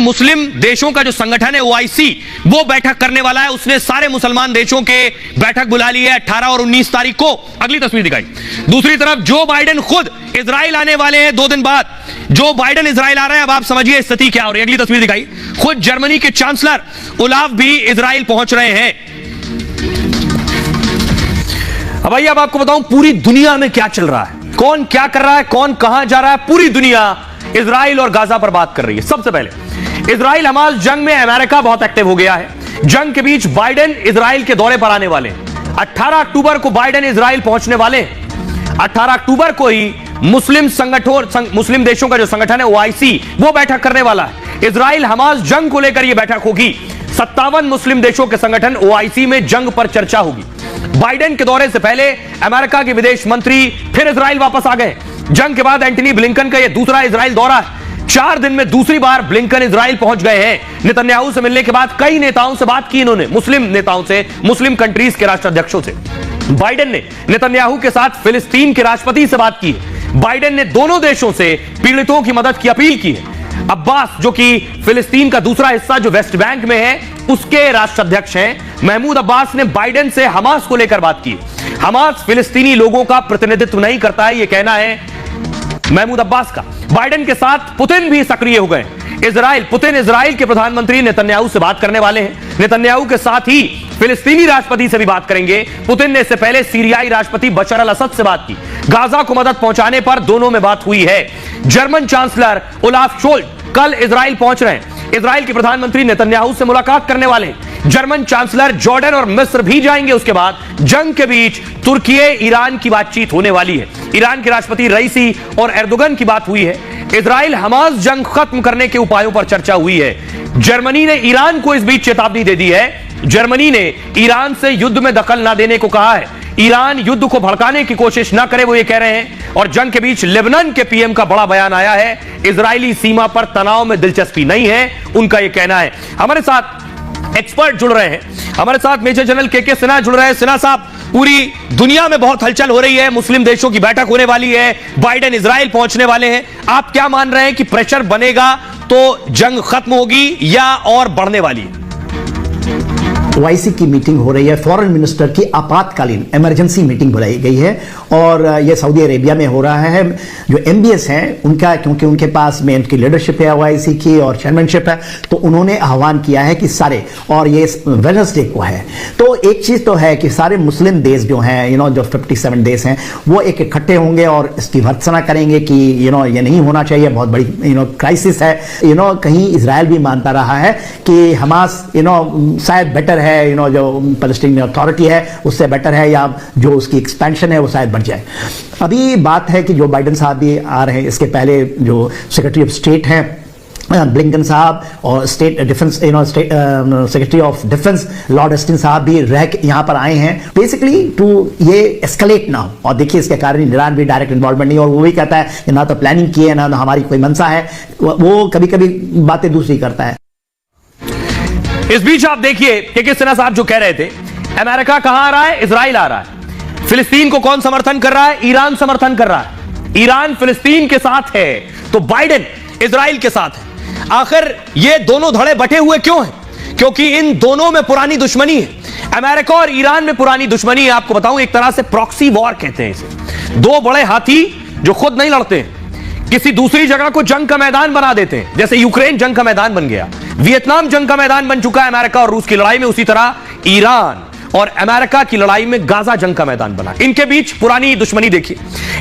मुस्लिम देशों का जो संगठन है ओआईसी, वो बैठक करने वाला है। उसने सारे मुसलमान देशों के बैठक बुला ली है 18 और 19 तारीख को। अगली तस्वीर दिखाई। दूसरी तरफ जो बाइडेन खुद इजराइल आने वाले हैं 2 दिन बाद। जो बाइडेन इजराइल आ रहे हैं, अब आप समझिए स्थिति क्या हो रही है। अगली तस्वीर दिखाई। खुद जर्मनी के चांसलर ओलाफ भी इजराइल पहुंच रहे हैं। अब आइए अब आपको बताऊं पूरी दुनिया में क्या चल रहा है, कौन क्या कर रहा है, कौन कहां जा रहा है। पूरी दुनिया इजराइल और गाजा पर बात कर रही है। सबसे पहले इजराइल हमास जंग में अमेरिका बहुत एक्टिव हो गया है। जंग के बीच बाइडेन इजराइल के दौरे पर आने वाले हैं। 18 अक्टूबर को बाइडेन इजराइल पहुंचने वाले हैं। 18 अक्टूबर को ही मुस्लिम देशों का जो संगठन है ओआईसी, वो बैठक करने वाला है। इजराइल हमास जंग को लेकर यह बैठक होगी। 57 मुस्लिम देशों के संगठन ओआईसी में जंग पर चर्चा होगी। बाइडेन के दौरे से पहले अमेरिका के विदेश मंत्री फिर इजराइल वापस आ गए। जंग के बाद एंटनी ब्लिंकन का यह दूसरा इजराइल दौरा है। 4 दिन में दूसरी बार ब्लिंकन इजराइल पहुंच गए हैं। नेतन्याहू से मिलने के बाद कई नेताओं से बात की इन्होंने, मुस्लिम नेताओं से, मुस्लिम कंट्रीज के राष्ट्राध्यक्षों से। बाइडेन ने नेतन्याहू के साथ फिलिस्तीन के राष्ट्रपति से बात की है। बाइडेन ने दोनों देशों से पीड़ितों की मदद की अपील की है। अब्बास, जो कि फिलिस्तीन का दूसरा हिस्सा जो वेस्ट बैंक में है, उसके राष्ट्राध्यक्ष हैं, महमूद अब्बास ने बाइडेन से हमास को लेकर बात की। हमास फिलिस्तीनी लोगों का प्रतिनिधित्व नहीं करता है, यह कहना है महमूद अब्बास का। बाइडेन के साथ पुतिन भी सक्रिय हो गए। पुतिन इजराइल के प्रधानमंत्री नेतन्याहू से बात करने वाले हैं। नेतन्याहू के साथ ही फिलिस्तीनी राष्ट्रपति से भी बात करेंगे। पुतिन ने इससे पहले सीरियाई राष्ट्रपति बशर अल असद से बात की। गाजा को मदद पहुंचाने पर दोनों में बात हुई है। जर्मन चांसलर ओलाफ शोल्ज कल इजराइल पहुंच रहे हैं। इजराइल के प्रधानमंत्री नेतन्याहू से मुलाकात करने वाले हैं। जर्मन चांसलर जॉर्डन और मिस्र भी जाएंगे। उसके बाद जंग के बीच तुर्की ईरान की बातचीत होने वाली है। ईरान के राष्ट्रपति रईसी और एर्दोगन की बात हुई है। इजराइल हमास जंग खत्म करने के उपायों पर चर्चा हुई है। जर्मनी ने ईरान को इस बीच चेतावनी दे दी है। जर्मनी ने ईरान से युद्ध में दखल न देने को कहा है। ईरान युद्ध को भड़काने की कोशिश न करे, वो ये कह रहे हैं। और जंग के बीच लेबनान के पीएम का बड़ा बयान आया है। इजरायली सीमा पर तनाव में दिलचस्पी नहीं है, उनका यह कहना है। हमारे साथ एक्सपर्ट जुड़ रहे हैं। हमारे साथ मेजर जनरल के सिन्हा जुड़ रहे हैं। सिन्हा साहब, पूरी दुनिया में बहुत हलचल हो रही है, मुस्लिम देशों की बैठक होने वाली है, बाइडेन इजराइल पहुंचने वाले हैं। आप क्या मान रहे हैं कि प्रेशर बनेगा तो जंग खत्म होगी या और बढ़ने वाली है? ओआईसी की मीटिंग हो रही है। फॉरेन मिनिस्टर की आपातकालीन इमरजेंसी मीटिंग बुलाई गई है और ये सऊदी अरेबिया में हो रहा है। जो एमबीएस हैं उनका, क्योंकि उनके पास में उनकी लीडरशिप है ओआईसी की और चेयरमैनशिप है, तो उन्होंने आह्वान किया है कि सारे, और ये वेडनेसडे को है, तो एक चीज तो है कि सारे मुस्लिम देश जो हैं जो 57 देश हैं, वो एक इकट्ठे होंगे और इसकी भर्त्सना करेंगे कि ये नहीं होना चाहिए, बहुत बड़ी क्राइसिस है। कहीं इजराइल भी मानता रहा है कि हमास शायद बेटर है, जो पैलेस्टीन अथॉरिटी है उससे बेटर है, या जो उसकी एक्सपेंशन है वो शायद बढ़ जाए। अभी बात है कि जो बाइडेन साहब भी आ रहे हैं, इसके पहले जो सेक्रेटरी ऑफ स्टेट हैं ब्लिंकन साहब और state defence secretary of defence Lord Austin साहब भी यहाँ पर आए हैं, बेसिकली टू ये एस्केलेट ना हो। और देखिए इसके कारण ईरान भी डायरेक्ट इन्वॉल्वमेंट नहीं, और वो भी कहता है कि ना तो प्लानिंग की है ना हमारी कोई मंशा है, वो कभी कभी बातें दूसरी करता है। इस बीच आप देखिए के सिन्हा साहब जो कह रहे थे, अमेरिका कहां आ रहा है? इजराइल आ रहा है। फिलिस्तीन को कौन समर्थन कर रहा है? ईरान समर्थन कर रहा है। ईरान फिलिस्तीन के साथ है तो बाइडेन इजराइल के साथ है। आखिर ये दोनों धड़े बटे हुए क्यों हैं? क्योंकि इन दोनों में पुरानी दुश्मनी है। अमेरिका और ईरान में पुरानी दुश्मनी है। आपको बताऊं, एक तरह से प्रॉक्सी वॉर कहते हैं इसे। दो बड़े हाथी जो खुद नहीं लड़ते हैं, किसी दूसरी जगह को जंग का मैदान बना देते हैं। जैसे यूक्रेन जंग का मैदान बन गया, वियतनाम जंग का मैदान बन चुका है अमेरिका और रूस की लड़ाई में, उसी तरह ईरान और अमेरिका की लड़ाई में गाजा जंग का मैदान बना। इनके बीच पुरानी दुश्मनी देखिए।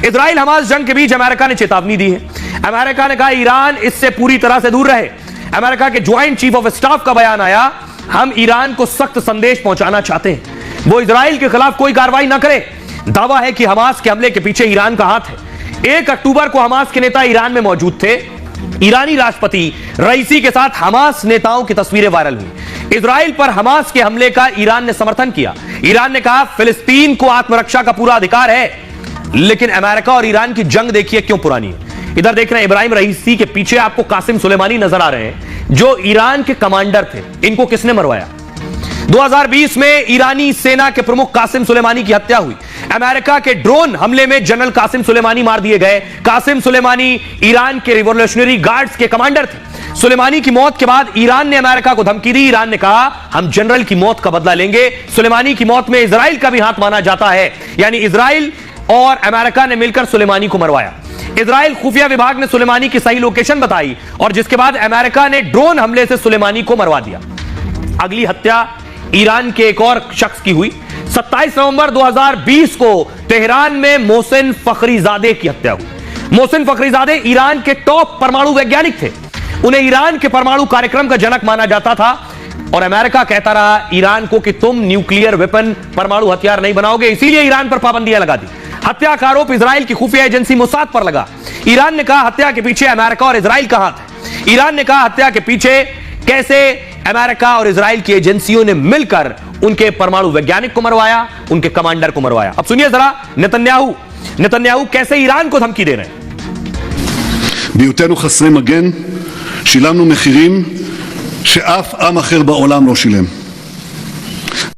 इजराइल हमास जंग के बीच अमेरिका ने चेतावनी दी है। अमेरिका ने कहा ईरान इससे पूरी तरह से दूर रहे। अमेरिका के ज्वाइंट चीफ ऑफ स्टाफ का बयान आया, हम ईरान को सख्त संदेश पहुंचाना चाहते हैं, वो इजराइल के खिलाफ कोई कार्रवाई ना करे। दावा है कि हमास के हमले के पीछे ईरान का हाथ है। 1 अक्टूबर को हमास के नेता ईरान में मौजूद थे। ईरानी राष्ट्रपति रईसी के साथ हमास नेताओं की तस्वीरें वायरल हुई। इजराइल पर हमास के हमले का ईरान ने समर्थन किया। ईरान ने कहा फिलिस्तीन को आत्मरक्षा का पूरा अधिकार है। लेकिन अमेरिका और ईरान की जंग देखिए क्यों पुरानी है। इधर देख रहे हैं इब्राहिम रईसी के पीछे आपको कासिम सुलेमानी नजर आ रहे हैं, जो ईरान के कमांडर थे। इनको किसने मरवाया? 2020 में ईरानी सेना के प्रमुख कासिम सुलेमानी की हत्या हुई। अमेरिका के ड्रोन हमले में जनरल कासिम सुलेमानी मार दिए गए। कासिम सुलेमानी ईरान के रिवॉल्यूशनरी गार्ड्स के कमांडर थे। सुलेमानी की मौत के बाद ईरान ने अमेरिका को धमकी दी। ईरान ने कहा हम जनरल की मौत का बदला लेंगे। सुलेमानी की मौत में इजराइल का भी हाथ माना जाता है, यानी इजराइल और अमेरिका ने मिलकर सुलेमानी को मरवाया। इजराइल खुफिया विभाग ने सुलेमानी की सही लोकेशन बताई और जिसके बाद अमेरिका ने ड्रोन हमले से सुलेमानी को मरवा दिया। अगली हत्या ईरान के एक और शख्स की हुई। 27 नवंबर 2020 को तेहरान में मोहसिन फखरीजादे की हत्या हुई। मोहसिन फखरीजादे ईरान के टॉप परमाणु वैज्ञानिक थे। उन्हें ईरान के परमाणु कार्यक्रम का जनक माना जाता था और अमेरिका कहता रहा ईरान को कि तुम न्यूक्लियर वेपन परमाणु हथियार नहीं बनाओगे, इसीलिए ईरान पर पाबंदियां लगा दी। हत्या का आरोप इजराइल की खुफिया एजेंसी मोसाद पर लगा। ईरान ने कहा हत्या के पीछे अमेरिका और इजराइल का हाथ है। ईरान ने कहा हत्या के पीछे कैसे अमेरिका और इजराइल की एजेंसियों ने मिलकर उनके परमाणु वैज्ञानिक को मरवाया, उनके कमांडर को मरवाया। अब सुनिए जरा नेतन्याहू कैसे ईरान को धमकी दे रहे हैं। בהיותנו חסרי מגן, שילמנו מחירים שאף עם אחר בעולם לא שילם.